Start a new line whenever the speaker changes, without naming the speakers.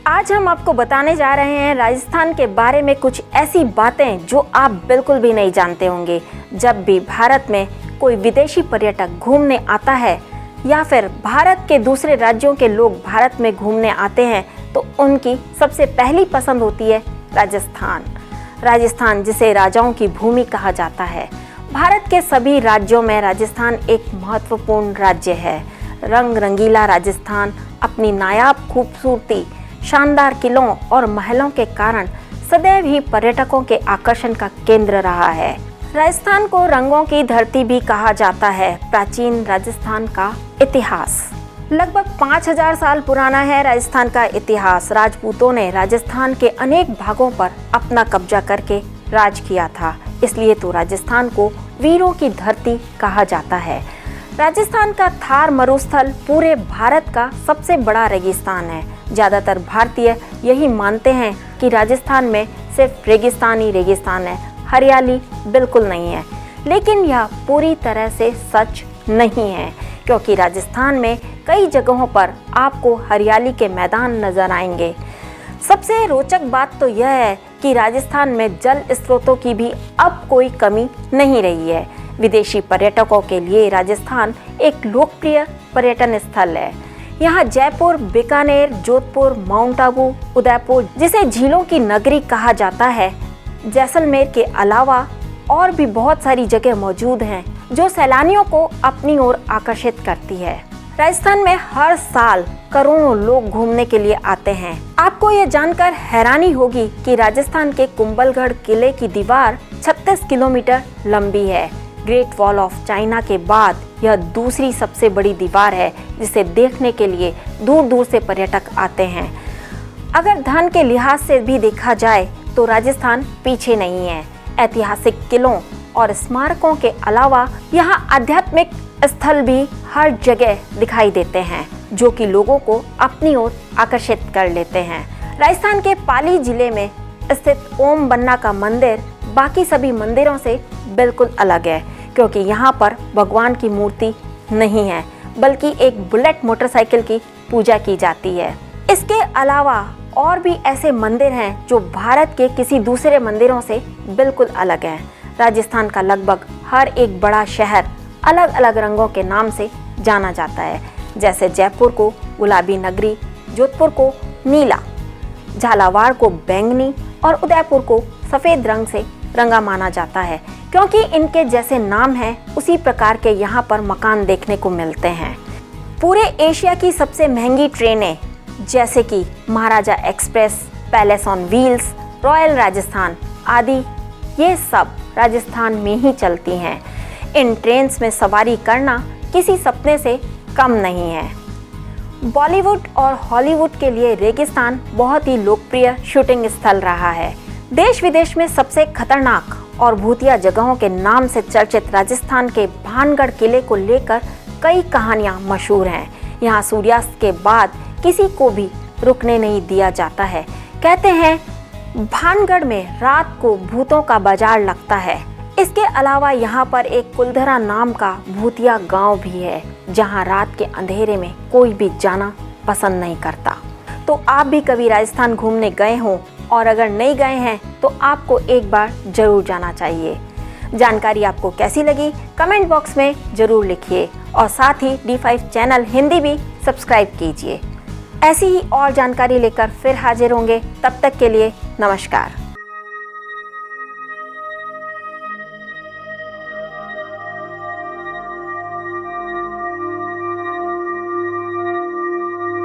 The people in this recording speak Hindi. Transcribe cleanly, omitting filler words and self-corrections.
आज हम आपको बताने जा रहे हैं राजस्थान के बारे में कुछ ऐसी बातें जो आप बिल्कुल भी नहीं जानते होंगे। जब भी भारत में कोई विदेशी पर्यटक घूमने आता है या फिर भारत के दूसरे राज्यों के लोग भारत में घूमने आते हैं तो उनकी सबसे पहली पसंद होती है राजस्थान। राजस्थान जिसे राजाओं की भूमि कहा जाता है। भारत के सभी राज्यों में राजस्थान एक महत्वपूर्ण राज्य है। रंग रंगीला राजस्थान अपनी नायाब खूबसूरती, शानदार किलों और महलों के कारण सदैव ही पर्यटकों के आकर्षण का केंद्र रहा है। राजस्थान को रंगों की धरती भी कहा जाता है। प्राचीन राजस्थान का इतिहास लगभग 5000 साल पुराना है। राजस्थान का इतिहास राजपूतों ने राजस्थान के अनेक भागों पर अपना कब्जा करके राज किया था, इसलिए तो राजस्थान को वीरों की धरती कहा जाता है। राजस्थान का थार मरुस्थल पूरे भारत का सबसे बड़ा रेगिस्तान है। ज़्यादातर भारतीय यही मानते हैं कि राजस्थान में सिर्फ रेगिस्तान ही रेगिस्तान है, हरियाली बिल्कुल नहीं है। लेकिन यह पूरी तरह से सच नहीं है, क्योंकि राजस्थान में कई जगहों पर आपको हरियाली के मैदान नजर आएंगे। सबसे रोचक बात तो यह है कि राजस्थान में जल स्रोतों की भी अब कोई कमी नहीं रही है। विदेशी पर्यटकों के लिए राजस्थान एक लोकप्रिय पर्यटन स्थल है। यहाँ जयपुर, बीकानेर, जोधपुर, माउंट आबू, उदयपुर जिसे झीलों की नगरी कहा जाता है, जैसलमेर के अलावा और भी बहुत सारी जगह मौजूद हैं जो सैलानियों को अपनी ओर आकर्षित करती है। राजस्थान में हर साल करोड़ों लोग घूमने के लिए आते हैं। आपको यह जानकर हैरानी होगी कि राजस्थान के कुंभलगढ़ किले की दीवार 36 किलोमीटर लंबी है। ग्रेट वॉल ऑफ चाइना के बाद यह दूसरी सबसे बड़ी दीवार है, जिसे देखने के लिए दूर दूर से पर्यटक आते हैं। अगर धन के लिहाज से भी देखा जाए तो राजस्थान पीछे नहीं है। ऐतिहासिक किलों और स्मारकों के अलावा यहाँ आध्यात्मिक स्थल भी हर जगह दिखाई देते हैं, जो कि लोगों को अपनी ओर आकर्षित कर लेते हैं। राजस्थान के पाली जिले में स्थित ओम बन्ना का मंदिर बाकी सभी मंदिरों से बिल्कुल अलग है, क्योंकि यहाँ पर भगवान की मूर्ति नहीं है, बल्कि एक बुलेट मोटरसाइकिल की पूजा की जाती है। इसके अलावा और भी ऐसे मंदिर हैं जो भारत के किसी दूसरे मंदिरों से बिल्कुल अलग हैं। राजस्थान का लगभग हर एक बड़ा शहर अलग अलग रंगों के नाम से जाना जाता है, जैसे जयपुर को गुलाबी नगरी, जोधपुर को नीला, झालावाड़ को बैंगनी और उदयपुर को सफ़ेद रंग से रंगा माना जाता है। क्योंकि इनके जैसे नाम हैं, उसी प्रकार के यहाँ पर मकान देखने को मिलते हैं। पूरे एशिया की सबसे महंगी ट्रेनें जैसे कि Maharaja Express, Palace on Wheels, Royal Rajasthan आदि, ये सब राजस्थान में ही चलती हैं। इन ट्रेन्स में सवारी करना किसी सपने से कम नहीं है। बॉलीवुड और हॉलीवुड के लिए रेगिस्तान बहुत ही लोकप्रिय शूटिंग स्थल रहा है। देश विदेश में सबसे खतरनाक और भूतिया जगहों के नाम से चर्चित राजस्थान के भानगढ़ किले को लेकर कई कहानियां मशहूर हैं। यहाँ सूर्यास्त के बाद किसी को भी रुकने नहीं दिया जाता है। कहते हैं भानगढ़ में रात को भूतों का बाजार लगता है। इसके अलावा यहाँ पर एक कुलधरा नाम का भूतिया गांव भी है, जहाँ रात के अंधेरे में कोई भी जाना पसंद नहीं करता। तो आप भी कभी राजस्थान घूमने गए हों, और अगर नहीं गए हैं तो आपको एक बार जरूर जाना चाहिए। जानकारी आपको कैसी लगी कमेंट बॉक्स में जरूर लिखिए, और साथ ही D5 चैनल हिंदी भी सब्सक्राइब कीजिए। ऐसी ही और जानकारी लेकर फिर हाजिर होंगे। तब तक के लिए नमस्कार।